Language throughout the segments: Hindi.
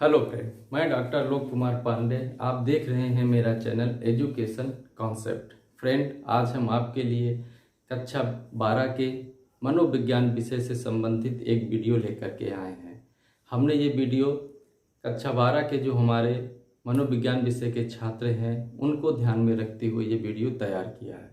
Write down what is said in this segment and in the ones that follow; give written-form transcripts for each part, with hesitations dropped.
हेलो फ्रेंड, मैं डॉक्टर लोक कुमार पांडे। आप देख रहे हैं मेरा चैनल एजुकेशन कॉन्सेप्ट। फ्रेंड, आज हम आपके लिए कक्षा 12 के मनोविज्ञान विषय से संबंधित एक वीडियो लेकर के आए हैं। हमने ये वीडियो कक्षा 12 के जो हमारे मनोविज्ञान विषय के छात्र हैं उनको ध्यान में रखते हुए ये वीडियो तैयार किया है।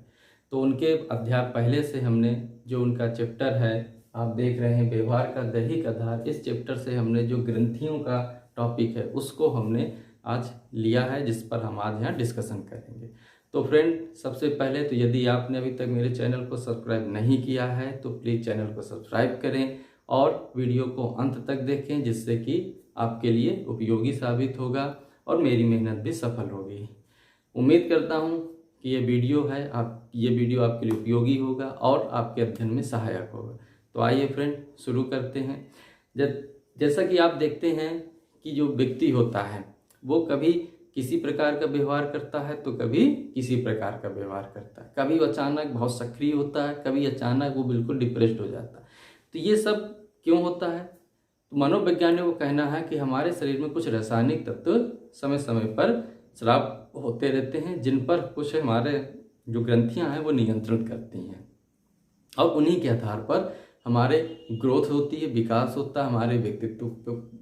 तो उनके अध्याय पहले से हमने जो उनका चैप्टर है, आप देख रहे हैं व्यवहार का दैहिक आधार, इस चैप्टर से हमने जो ग्रंथियों का टॉपिक है उसको हमने आज लिया है, जिस पर हम आज यहाँ डिस्कशन करेंगे। तो फ्रेंड, सबसे पहले तो यदि आपने अभी तक मेरे चैनल को सब्सक्राइब नहीं किया है तो प्लीज़ चैनल को सब्सक्राइब करें और वीडियो को अंत तक देखें, जिससे कि आपके लिए उपयोगी साबित होगा और मेरी मेहनत भी सफल होगी। उम्मीद करता हूँ कि ये वीडियो आपके लिए उपयोगी होगा और आपके अध्ययन में सहायक होगा। तो आइए फ्रेंड, शुरू करते हैं। जैसा कि आप देखते हैं कि जो व्यक्ति होता है वो कभी किसी प्रकार का व्यवहार करता है तो कभी किसी प्रकार का व्यवहार करता है। कभी वो अचानक बहुत सक्रिय होता है, कभी अचानक वो बिल्कुल डिप्रेस्ड हो जाता है। तो ये सब क्यों होता है? तो मनोवैज्ञानिकों का कहना है कि हमारे शरीर में कुछ रासायनिक तत्व समय समय पर स्राव होते रहते हैं, जिन पर कुछ हमारे जो ग्रंथियां हैं वो नियंत्रण करती हैं और उन्हीं के आधार पर हमारे ग्रोथ होती है, विकास होता है, हमारे व्यक्तित्व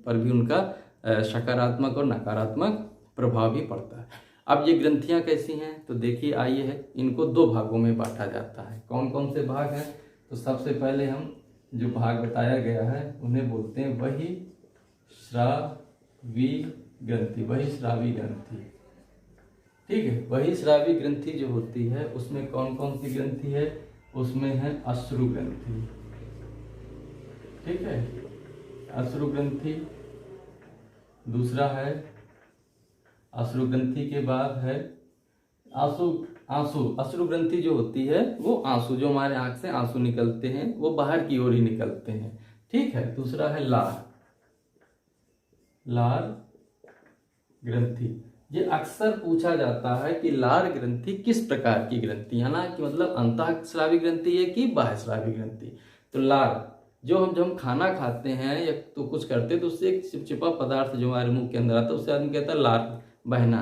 पर भी उनका सकारात्मक और नकारात्मक प्रभाव भी पड़ता है। अब ये ग्रंथियां कैसी हैं तो देखिए, आइए है इनको दो भागों में बांटा जाता है। कौन कौन से भाग हैं? तो सबसे पहले हम जो भाग बताया गया है उन्हें बोलते हैं बहिःस्रावी ग्रंथि। बहिःस्रावी ग्रंथि, ठीक है। बहिःस्रावी ग्रंथि जो होती है उसमें कौन कौन सी ग्रंथि है? उसमें है अश्रु ग्रंथि, ठीक है, अश्रु ग्रंथि। दूसरा है अश्रु ग्रंथि के बाद है आंसू। अश्रु ग्रंथि जो होती है वो आंसू, जो हमारे आंख से आंसू निकलते हैं वो बाहर की ओर ही निकलते हैं, ठीक है। दूसरा है लार ग्रंथि। ये अक्सर पूछा जाता है कि लार ग्रंथि किस प्रकार की ग्रंथि है ना, कि मतलब अंतःस्रावी ग्रंथि है कि बाह्यस्रावी ग्रंथि। तो लार जो हम खाना खाते हैं या तो कुछ करते हैं तो उससे एक चिपचिपा पदार्थ जो हमारे मुंह के अंदर आता है उससे आदमी कहता है लार बहना।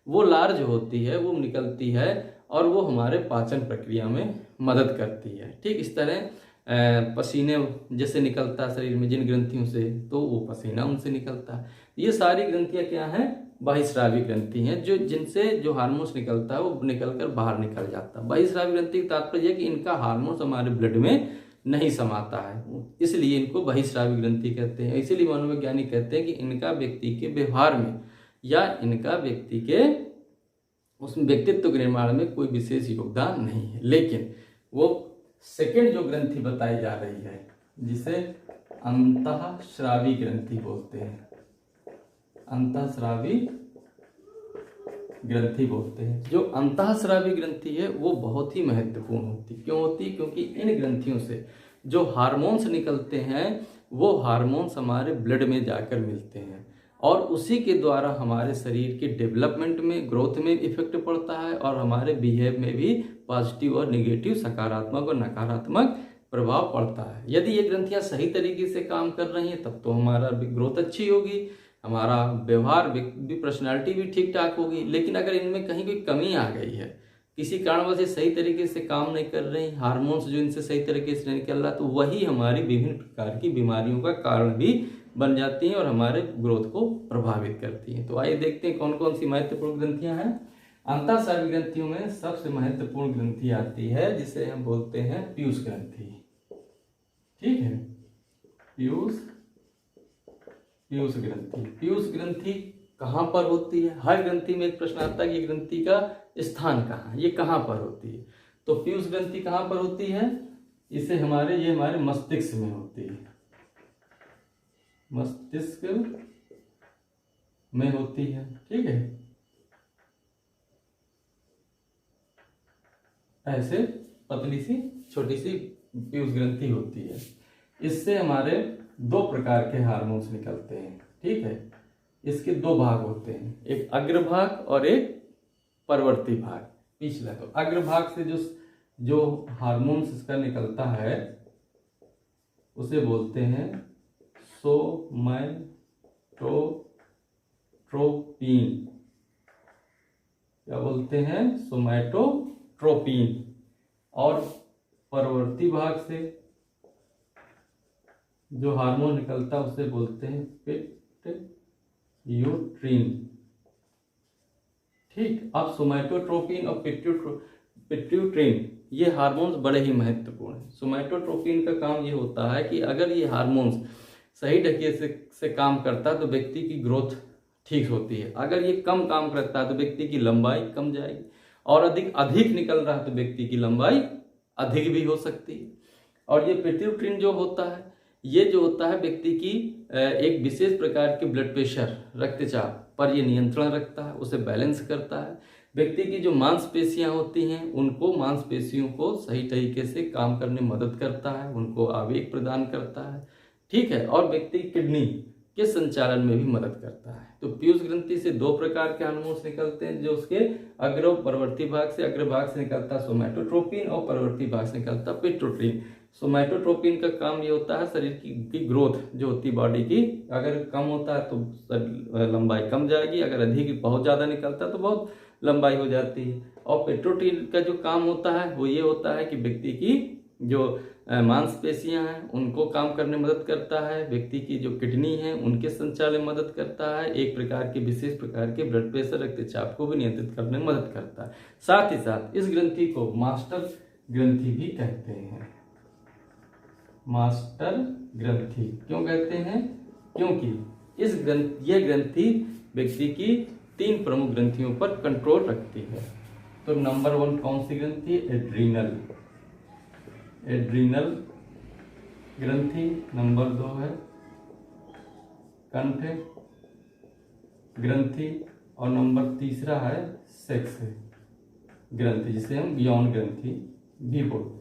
वो लार जो होती है वो निकलती है और वो हमारे पाचन प्रक्रिया में मदद करती है, ठीक। इस तरह पसीने जैसे निकलता है शरीर में जिन ग्रंथियों से, तो वो पसीना उनसे निकलता है। ये सारी ग्रंथियां क्या हैं? बहिःस्रावी ग्रंथि हैं, जो जिनसे जो हार्मोन्स निकलता है वो निकलकर बाहर निकल जाता है। बहिःस्रावी ग्रंथि का तात्पर्य है कि इनका हार्मोन्स हमारे ब्लड में नहीं समाता है, इसलिए इनको बहिःस्रावी ग्रंथि कहते हैं। इसीलिए मनोवैज्ञानिक कहते हैं कि इनका व्यक्ति के व्यवहार में या इनका व्यक्ति के उसमें व्यक्तित्व के निर्माण में कोई विशेष योगदान नहीं है। लेकिन वो सेकंड जो ग्रंथि बताई जा रही है जिसे अंतःस्रावी ग्रंथि बोलते हैं, अंतःस्रावी ग्रंथि बोलते हैं। जो अंतःस्रावी ग्रंथि है वो बहुत ही महत्वपूर्ण होती। क्यों होती? क्योंकि इन ग्रंथियों से जो हार्मोन्स निकलते हैं वो हार्मोन्स हमारे ब्लड में जाकर मिलते हैं और उसी के द्वारा हमारे शरीर के डेवलपमेंट में, ग्रोथ में इफेक्ट पड़ता है और हमारे बिहेव में भी पॉजिटिव और निगेटिव, सकारात्मक और नकारात्मक प्रभाव पड़ता है। यदि ये ग्रंथियां सही तरीके से काम कर रही हैं तब तो हमारा ग्रोथ अच्छी होगी, हमारा व्यवहार भी, पर्सनैलिटी भी ठीक ठाक होगी। लेकिन अगर इनमें कहीं कोई कमी आ गई है, किसी कारणवश सही तरीके से काम नहीं कर रही, हार्मोन्स जो इनसे सही तरीके से नहीं निकल रहा, तो वही हमारी विभिन्न प्रकार की बीमारियों का कारण भी बन जाती हैं और हमारे ग्रोथ को प्रभावित करती हैं। तो आइए देखते हैं कौन कौन सी महत्वपूर्ण ग्रंथियां हैं। अंतःस्रावी ग्रंथियों में सबसे महत्वपूर्ण ग्रंथि आती है जिसे हम बोलते हैं पीयूष ग्रंथि, ठीक है। पीयूष ग्रंथि। पीयूष ग्रंथि कहाँ पर होती है? हर ग्रंथि में एक प्रश्न आता है कि ग्रंथि का स्थान कहाँ है, ये कहाँ पर होती है। तो पीयूष ग्रंथि कहाँ पर होती है? ये हमारे मस्तिष्क में होती है, मस्तिष्क में होती है, ठीक है। ऐसे पतली सी छोटी सी पीयूष ग्रंथि होती है। इससे हमारे दो प्रकार के हार्मोन्स निकलते हैं, ठीक है। इसके दो भाग होते हैं, एक अग्रभाग और एक परवर्ती भाग, पिछला। तो अग्रभाग से जो हार्मोन्स इसका निकलता है उसे बोलते हैं सोमैटोस्टेरोन, सोमैटोट्रोपिन, क्या बोलते हैं, सोमैटोट्रोपिन। और परवर्ती भाग से जो हार्मोन निकलता है उसे बोलते हैं पिट्यूट्रिन। ठीक, अब सोमैटोट्रोपिन और पिट्यूट्रिन ये हार्मोन्स बड़े ही महत्वपूर्ण हैं। सोमैटोट्रोपिन का काम ये होता है कि अगर ये हार्मोन्स सही ढंग से काम करता है तो व्यक्ति की ग्रोथ ठीक होती है। अगर ये कम काम करता है तो व्यक्ति की लंबाई कम जाएगी, और अधिक निकल रहा है तो व्यक्ति की लंबाई अधिक भी हो सकती है। और ये पिट्यूट्रिन जो होता है, ये जो होता है व्यक्ति की एक विशेष प्रकार के ब्लड प्रेशर, रक्तचाप पर ये नियंत्रण रखता है, उसे बैलेंस करता है। व्यक्ति की जो मांसपेशियां होती हैं उनको, मांसपेशियों को सही तरीके से काम करने में मदद करता है, उनको आवेग प्रदान करता है। ठीक है, और व्यक्ति की किडनी के संचालन में भी मदद करता है। तो पीयूष ग्रंथि से दो प्रकार के हार्मोन्स निकलते हैं, जो उसके अग्र परवर्ती भाग से, अग्र भाग से निकलता है सोमैटोट्रोपिन और परवर्ती भाग से निकलता है पिट्यूट्रिन। सोमैटोट्रोपिन का काम ये होता है शरीर की ग्रोथ जो होती है बॉडी की, अगर कम होता है तो लंबाई कम जाएगी, अगर अधिक बहुत ज़्यादा निकलता है तो बहुत लंबाई हो जाती है। और पिट्यूट्रिन का जो काम होता है वो ये होता है कि व्यक्ति की जो मांसपेशियां हैं उनको काम करने में मदद करता है, व्यक्ति की जो किडनी है उनके संचालन में मदद करता है, एक प्रकार के विशेष प्रकार के ब्लड प्रेशर, रक्तचाप को भी नियंत्रित करने में मदद करता है। साथ ही साथ इस ग्रंथि को मास्टर ग्रंथि भी कहते हैं। मास्टर ग्रंथि क्यों कहते हैं? क्योंकि यह ग्रंथि व्यक्ति की 3 प्रमुख ग्रंथियों पर कंट्रोल रखती है। तो नंबर 1 कौन सी ग्रंथि? एड्रीनल ग्रंथि। नंबर 2 है कंठ ग्रंथि, और नंबर 3 है सेक्स ग्रंथि, जिसे हम यौन ग्रंथि भी बोलते।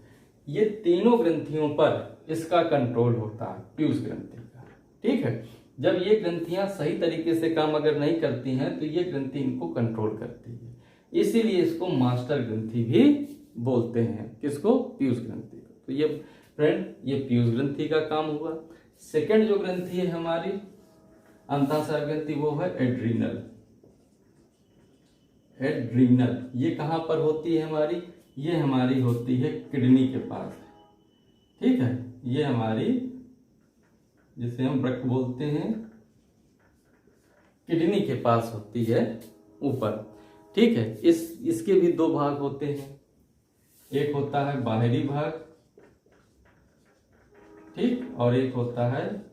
ये तीनों ग्रंथियों पर इसका कंट्रोल होता है पीयूष ग्रंथि का। ठीक है, जब ये ग्रंथियां सही तरीके से काम अगर नहीं करती हैं तो ये ग्रंथि इनको कंट्रोल करती है, इसीलिए इसको मास्टर ग्रंथि भी बोलते हैं। किसको? पीयूष ग्रंथि को। तो ये फ्रेंड, ये पीयूष ग्रंथि का काम हुआ। सेकंड जो ग्रंथि है हमारी अंतःस्राव ग्रंथि, वो है एड्रीनल। ये कहां पर होती है हमारी? ये हमारी होती है किडनी के पास। ठीक है, ये हमारी, जिसे हम वृक्क बोलते हैं, किडनी के पास होती है ऊपर। ठीक है, इसके भी 2 भाग होते हैं, एक होता है बाहरी भाग, ठीक, और एक होता है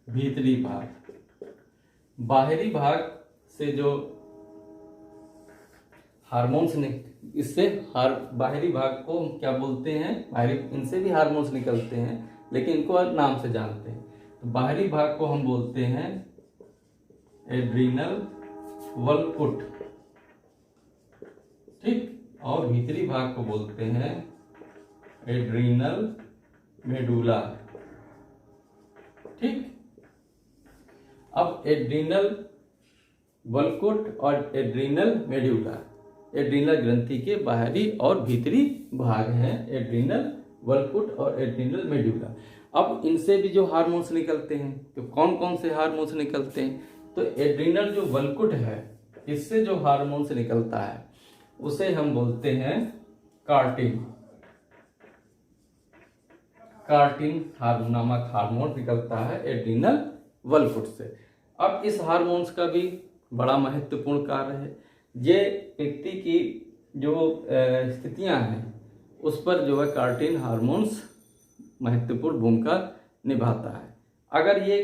भीतरी भाग। बाहरी भाग से जो हार्मोन्स इससे बाहरी भाग को हम क्या बोलते हैं? इनसे भी हार्मोन्स निकलते हैं, लेकिन इनको नाम से जानते हैं। तो बाहरी भाग को हम बोलते हैं एड्रीनल वल्कुट, ठीक, और भीतरी भाग को बोलते हैं एड्रीनल मेडुला। ठीक, अब एड्रीनल वल्कुट और एड्रीनल मेडुला एड्रीनल ग्रंथि के बाहरी और भीतरी भाग हैं, एड्रीनल वल्कुट और एड्रीनल मेडुला। अब इनसे भी जो हार्मोन्स निकलते हैं, तो कौन कौन से हार्मोन्स निकलते हैं? तो एड्रीनल जो वल्कुट है, इससे जो हार्मोन्स निकलता है उसे हम बोलते हैं कार्टिन नामक हार्मोन निकलता है एड्रीनल वल्कुट से। अब इस हार्मोन्स का भी बड़ा महत्वपूर्ण कार्य है। ये व्यक्ति की जो स्थितियां हैं उस पर जो है कार्टिन हार्मोन्स महत्वपूर्ण भूमिका निभाता है। अगर ये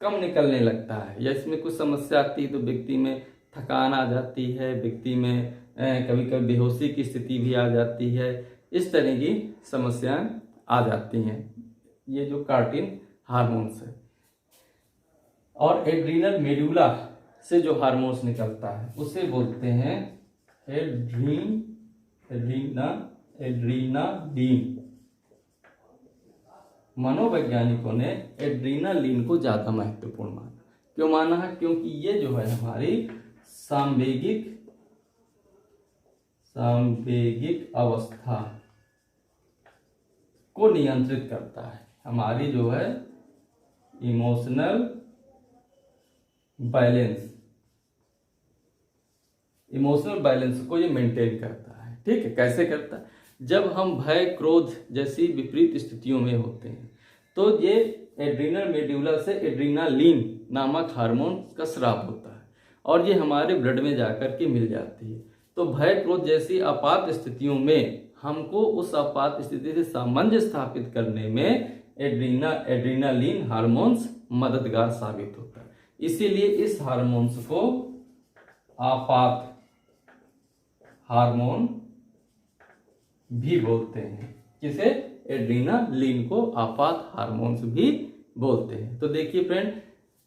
कम निकलने लगता है या इसमें कुछ समस्या आती है तो व्यक्ति में थकान आ जाती है, व्यक्ति में कभी कभी बेहोशी की स्थिति भी आ जाती है, इस तरह की समस्याएं आ जाती हैं, ये जो कार्टिन हार्मोन्स है। और एड्रीनल मेडुला से जो हार्मोन्स निकलता है उसे बोलते हैं एड्रीनालीन। मनोवैज्ञानिकों ने एड्रीनालीन को ज्यादा महत्वपूर्ण माना। क्यों माना है? क्योंकि ये जो है हमारी सांवेगिक अवस्था को नियंत्रित करता है, हमारी जो है इमोशनल बैलेंस, इमोशनल बैलेंस को ये मेंटेन करता है। ठीक है, कैसे करता है? जब हम भय, क्रोध जैसी विपरीत स्थितियों में होते हैं तो ये एड्रीनल मेड्यूला से एड्रीनालिन नामक हार्मोन का स्राव होता है और ये हमारे ब्लड में जाकर के मिल जाती है। तो भय, क्रोध जैसी आपात स्थितियों में हमको उस आपात स्थिति से सामंजस्य स्थापित करने में एड्रीनालिन हार्मोन्स मददगार साबित होता है। इसीलिए इस हार्मोन्स को आपात हार्मोन भी बोलते हैं। किसे? एड्रीनालिन को आपात हार्मोन्स भी बोलते हैं। तो देखिए फ्रेंड,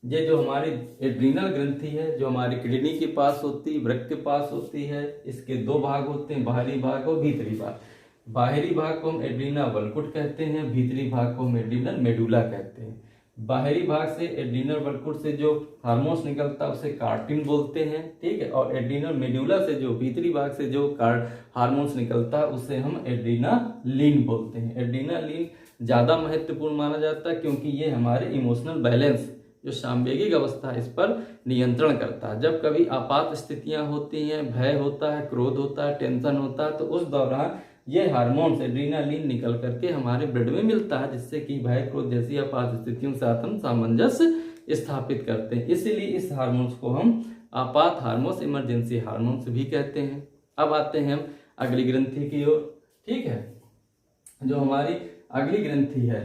ये जो हमारी एड्रीनल ग्रंथि है, जो हमारी किडनी के पास होती है, वृक्क के पास होती है, इसके दो भाग होते हैं, बाहरी भाग और भीतरी भाग। बाहरी भाग को हम एड्रीना वल्कुट कहते हैं, भीतरी भाग को हम एड्रीनल मेडुला कहते हैं। बाहरी भाग से एड्रीनल वल्कुट से जो हार्मोन्स निकलता है उसे कार्टिन बोलते हैं। ठीक है, और एड्रीनल मेडुला से जो भीतरी भाग से जो हार्मोन्स निकलता है उसे हम एड्रीनालिन बोलते हैं। एड्रीनालिन ज्यादा महत्वपूर्ण माना जाता है क्योंकि ये हमारे इमोशनल बैलेंस, जो सांवेगिक अवस्था है, इस पर नियंत्रण करता है। जब कभी आपात स्थितियां होती हैं, भय होता है, क्रोध होता है, टेंशन होता है, तो उस दौरान ये हार्मोन्स एड्रीनालिन निकल करके हमारे ब्लड में मिलता है, जिससे कि भय, क्रोध जैसी आपात स्थितियों के साथ हम सामंजस्य स्थापित करते हैं। इसीलिए इस हार्मोन्स को हम आपात हार्मोन्स, इमरजेंसी हार्मोन्स भी कहते हैं। अब आते हैं हम अगली ग्रंथि की ओर। ठीक है, जो हमारी अगली ग्रंथि है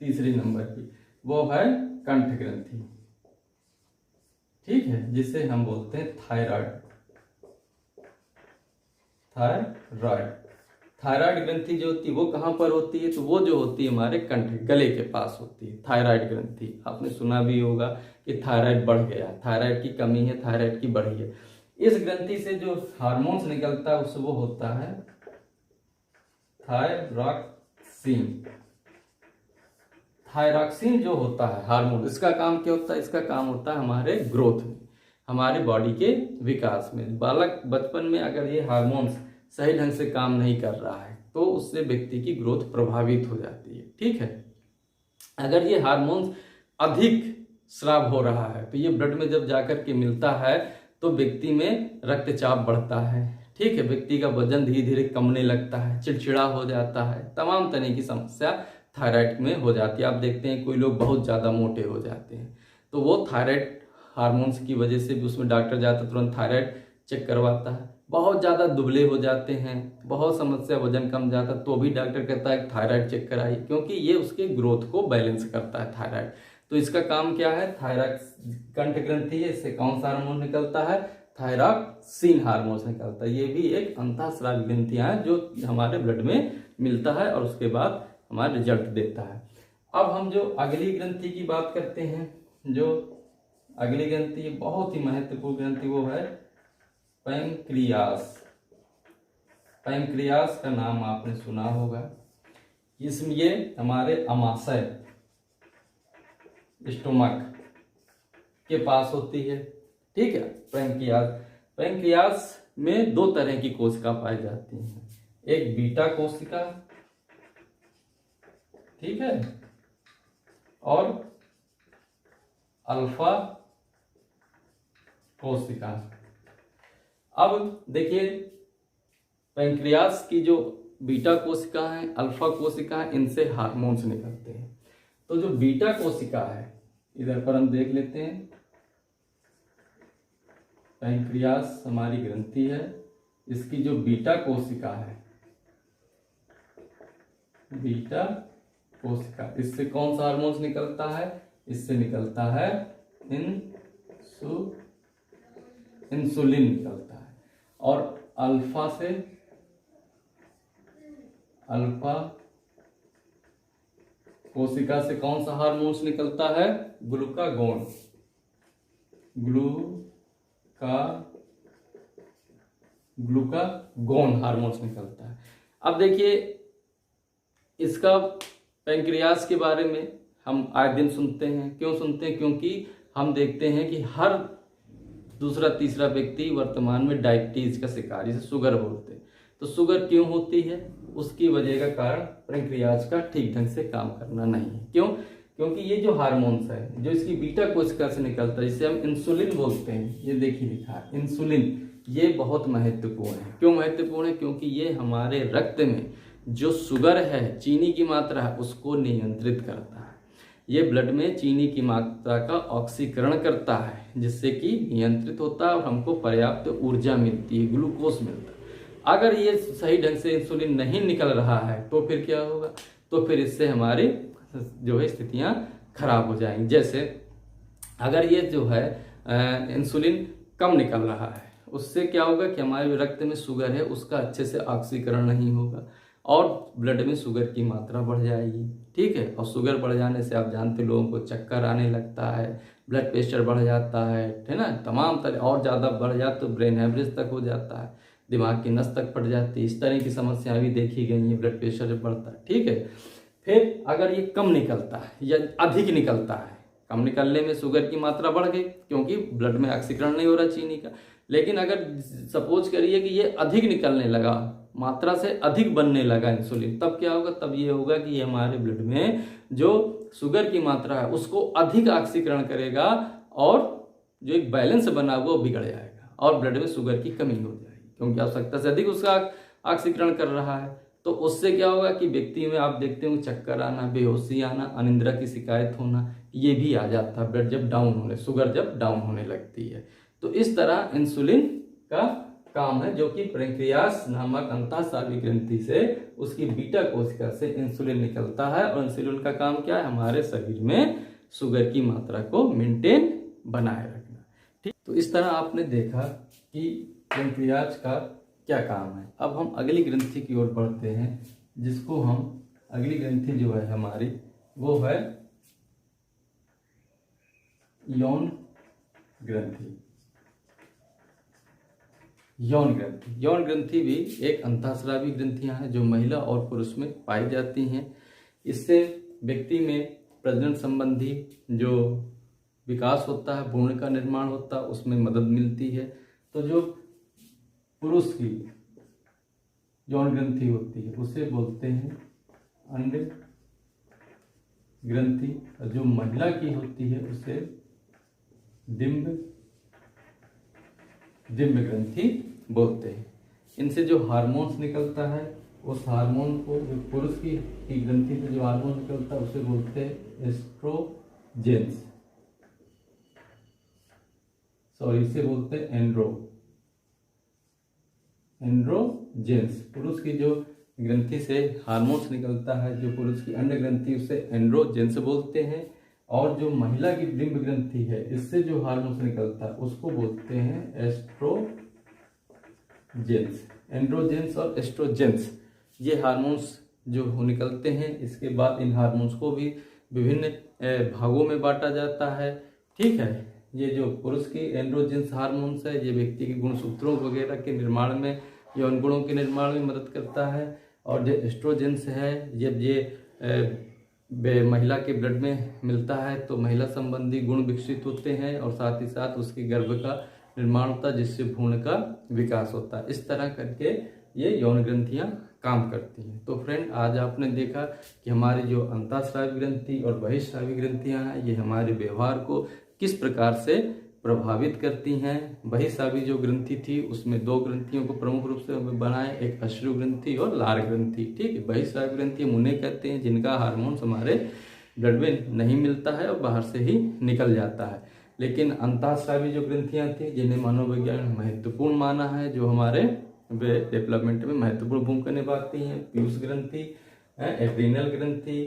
तीसरे नंबर की, वो है कंठ ग्रंथि। ठीक है, जिसे हम बोलते हैं थायराइड। थायराइड ग्रंथि जो होती है वो कहाँ पर होती है? तो वो जो होती है हमारे कंठ, गले के पास होती है थायराइड ग्रंथि। आपने सुना भी होगा कि थायराइड बढ़ गया, थायराइड की कमी है, थायराइड की बढ़ी है। इस ग्रंथि से जो हार्मोन्स निकलता है उससे वो होता है थायरॉक्सिन। थायरॉक्सिन जो होता है हार्मोन, इसका काम क्या होता है? इसका काम होता है हमारे ग्रोथ में, हमारे बॉडी के विकास में। बालक बचपन में अगर ये हार्मोन्स सही ढंग से काम नहीं कर रहा है तो उससे व्यक्ति की ग्रोथ प्रभावित हो जाती है। ठीक है, अगर ये हार्मोन्स अधिक स्राव हो रहा है तो ये ब्लड में जब जाकर के मिलता है तो व्यक्ति में रक्तचाप बढ़ता है। ठीक है, व्यक्ति का वजन धीरे धीरे कमने लगता है, चिड़चिड़ा हो जाता है, तमाम तरह की समस्या थायराइड में हो जाती है। आप देखते हैं कोई लोग बहुत ज़्यादा मोटे हो जाते हैं तो वो थायराइड हार्मोन्स की वजह से भी, उसमें डॉक्टर जाता है तुरंत थायराइड चेक करवाता है। बहुत ज़्यादा दुबले हो जाते हैं, बहुत समस्या, वजन कम जाता है, तो भी डॉक्टर कहता है थायराइड चेक कराइए, क्योंकि ये उसके ग्रोथ को बैलेंस करता है थायराइड। तो इसका काम क्या है? थायराइड कंठ ग्रंथि है, इससे कौन सा हार्मोन निकलता है? थायरॉक्सिन हार्मोन निकलता है। ये भी एक अंतःस्रावी ग्रंथियां है जो हमारे ब्लड में मिलता है और उसके बाद हमारा रिजल्ट देता है। अब हम जो अगली ग्रंथि की बात करते हैं, जो अगली ग्रंथि बहुत ही महत्वपूर्ण ग्रंथि, वो है पैंक्रियास। पैंक्रियास का नाम आपने सुना होगा। इसमें ये हमारे अमाशय, स्टोमक के पास होती है। ठीक है, पैंक्रियास में दो तरह की कोशिका पाई जाती हैं, एक बीटा कोशिका, ठीक है, और अल्फा कोशिका। अब देखिए, पैंक्रियास की जो बीटा कोशिका है, अल्फा कोशिका है, इनसे हार्मोन्स निकलते हैं। तो जो बीटा कोशिका है, इधर पर हम देख लेते हैं, पैंक्रियास हमारी ग्रंथि है, इसकी जो बीटा कोशिका है, बीटा कोशिका, इससे कौन सा हार्मोन्स निकलता है? इससे निकलता है इंसुलिन निकलता है। और अल्फा से, अल्फा कोशिका से कौन सा हार्मोन्स निकलता है? ग्लूकागोन, ग्लूकागोन हार्मोन्स निकलता है। अब देखिए, इसका पैंक्रियास के बारे में हम आए दिन सुनते हैं। क्यों सुनते हैं? क्योंकि हम देखते हैं कि हर दूसरा तीसरा व्यक्ति वर्तमान में डायबिटीज का शिकार, जिसे शुगर बोलते हैं। तो शुगर क्यों होती है? उसकी वजह का कारण पैंक्रियास का ठीक ढंग से काम करना नहीं है। क्यों? क्योंकि ये जो हार्मोन्स है जो इसकी बीटा कोशिका से निकलता है, जिसे हम इंसुलिन बोलते हैं, ये देखिए लिखा है इंसुलिन, ये बहुत महत्वपूर्ण है। क्यों महत्वपूर्ण है? क्योंकि ये हमारे रक्त में जो शुगर है, चीनी की मात्रा है, उसको नियंत्रित करता है। ये ब्लड में चीनी की मात्रा का ऑक्सीकरण करता है, जिससे कि नियंत्रित होता है और हमको पर्याप्त ऊर्जा मिलती है, ग्लूकोज मिलता है। अगर ये सही ढंग से इंसुलिन नहीं निकल रहा है तो फिर क्या होगा? तो फिर इससे हमारी जो है स्थितियां खराब हो जाएंगी। जैसे अगर ये जो है इंसुलिन कम निकल रहा है, उससे क्या होगा कि हमारे रक्त में शुगर है उसका अच्छे से ऑक्सीकरण नहीं होगा और ब्लड में शुगर की मात्रा बढ़ जाएगी। ठीक है, और शुगर बढ़ जाने से आप जानते लोगों को चक्कर आने लगता है, ब्लड प्रेशर बढ़ जाता है ना, तमाम तरह, और ज़्यादा बढ़ जाए तो ब्रेन हैमरेज तक हो जाता है, दिमाग की नस तक फट जाती है। इस तरह की समस्याएं भी देखी गई हैं ब्लड प्रेशर जब बढ़ता है। ठीक है, फिर अगर ये कम निकलता है या अधिक निकलता है, कम निकलने में शुगर की मात्रा बढ़ गई क्योंकि ब्लड में ऑक्सीकरण नहीं हो रहा चीनी का। लेकिन अगर सपोज करिए कि ये अधिक निकलने लगा, मात्रा से अधिक बनने लगा इंसुलिन, तब क्या होगा? तब ये होगा कि ये हमारे ब्लड में जो शुगर की मात्रा है उसको अधिक ऑक्सीकरण करेगा और जो एक बैलेंस बना हुआ वो बिगड़ जाएगा और ब्लड में शुगर की कमी हो जाएगी, क्योंकि आवश्यकता से अधिक उसका ऑक्सीकरण कर रहा है। तो उससे क्या होगा कि व्यक्ति में आप देखते हो चक्कर आना, बेहोशी आना, अनिद्रा की शिकायत होना, ये भी आ जाता है ब्लड जब डाउन होने, शुगर जब डाउन होने लगती है। तो इस तरह इंसुलिन का काम है, जो कि पैंक्रियास नामक अंतःस्रावी ग्रंथि से उसकी बीटा कोशिका से इंसुलिन निकलता है। और इंसुलिन का काम क्या है? हमारे शरीर में शुगर की मात्रा को मेंटेन बनाए रखना। ठीक, तो इस तरह आपने देखा कि पैंक्रियास का क्या काम है। अब हम अगली ग्रंथि की ओर बढ़ते हैं, जिसको हम अगली ग्रंथि जो है हमारी वो है यौन ग्रंथि। यौन ग्रंथि, यौन ग्रंथि भी एक अंतःस्रावी ग्रंथियां हैं जो महिला और पुरुष में पाई जाती हैं। इससे व्यक्ति में प्रजनन संबंधी जो विकास होता है, भ्रूण का निर्माण होता है, उसमें मदद मिलती है। तो जो पुरुष की यौन ग्रंथि होती है उसे बोलते हैं अंड ग्रंथि, और जो महिला की होती है उसे डिंब ग्रंथि बोलते हैं। इनसे जो हार्मोन्स निकलता है, उस हार्मोन को, जो पुरुष की ग्रंथि से जो हार्मोन निकलता है उसे बोलते हैं एस्ट्रोजेंस, इसे बोलते हैं एंड्रोजेंस। पुरुष की जो ग्रंथि से हार्मोन्स निकलता है, जो पुरुष की अंड ग्रंथि, उसे एंड्रोजेंस बोलते हैं। और जो महिला की डिंब ग्रंथि है, इससे जो हार्मोन्स निकलता है उसको बोलते हैं एस्ट्रोजेंस। एंड्रोजेंस और एस्ट्रोजेंस ये हार्मोन्स जो निकलते हैं। इसके बाद इन हार्मोन्स को भी विभिन्न भागों में बांटा जाता है। ठीक है, ये जो पुरुष की एंड्रोजेंस हार्मोन्स है, ये व्यक्ति के गुणसूत्रों वगैरह के निर्माण में, यौन गुणों के निर्माण में मदद करता है। और जो एस्ट्रोजेंस है, जब ये महिला के ब्लड में मिलता है तो महिला संबंधी गुण विकसित होते हैं और साथ ही साथ उसके गर्भ का निर्माण होता है, जिससे भ्रूण का विकास होता है। इस तरह करके ये यौन ग्रंथियां काम करती हैं। तो फ्रेंड, आज आपने देखा कि हमारी जो अंतःस्रावी ग्रंथि और बहिःस्रावी ग्रंथियां हैं, ये हमारे व्यवहार को किस प्रकार से प्रभावित करती हैं। बहिःस्रावी जो ग्रंथि थी उसमें दो ग्रंथियों को प्रमुख रूप से बनाए, एक अश्रु ग्रंथि और लार ग्रंथि। ठीक है, बहिःस्रावी ग्रंथि हम उन्हें कहते हैं जिनका हार्मोन्स हमारे ब्लड में नहीं मिलता है और बाहर से ही निकल जाता है। लेकिन अंतःस्रावी जो ग्रंथियां थी, जिन्हें मनोविज्ञान में महत्वपूर्ण माना है, जो हमारे डेवलपमेंट में महत्वपूर्ण भूमिका निभाती हैं, पीयूष ग्रंथि, एड्रीनल ग्रंथि,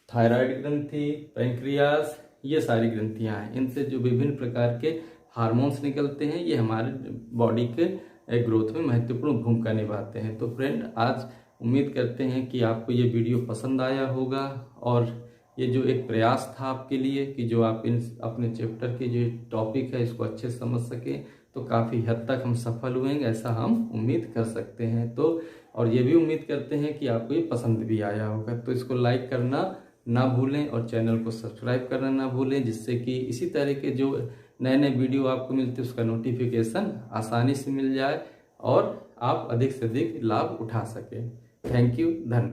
थायराइड ग्रंथि, पैंक्रियास, ये सारी ग्रंथियां हैं। इनसे जो विभिन्न प्रकार के हार्मोन्स निकलते हैं, ये हमारे बॉडी के ग्रोथ में महत्वपूर्ण भूमिका निभाते हैं। तो फ्रेंड, आज उम्मीद करते हैं कि आपको ये वीडियो पसंद आया होगा और ये जो एक प्रयास था आपके लिए कि जो आप इन अपने चैप्टर के जो टॉपिक है इसको अच्छे से समझ सकें, तो काफ़ी हद तक हम सफल हुए हैं, ऐसा हम उम्मीद कर सकते हैं। तो और ये भी उम्मीद करते हैं कि आपको ये पसंद भी आया होगा। तो इसको लाइक करना ना भूलें और चैनल को सब्सक्राइब करना ना भूलें, जिससे कि इसी तरह के जो नए नए वीडियो आपको मिलते हैं उसका नोटिफिकेशन आसानी से मिल जाए और आप अधिक से अधिक लाभ उठा सकें। थैंक यू, धन्यवाद।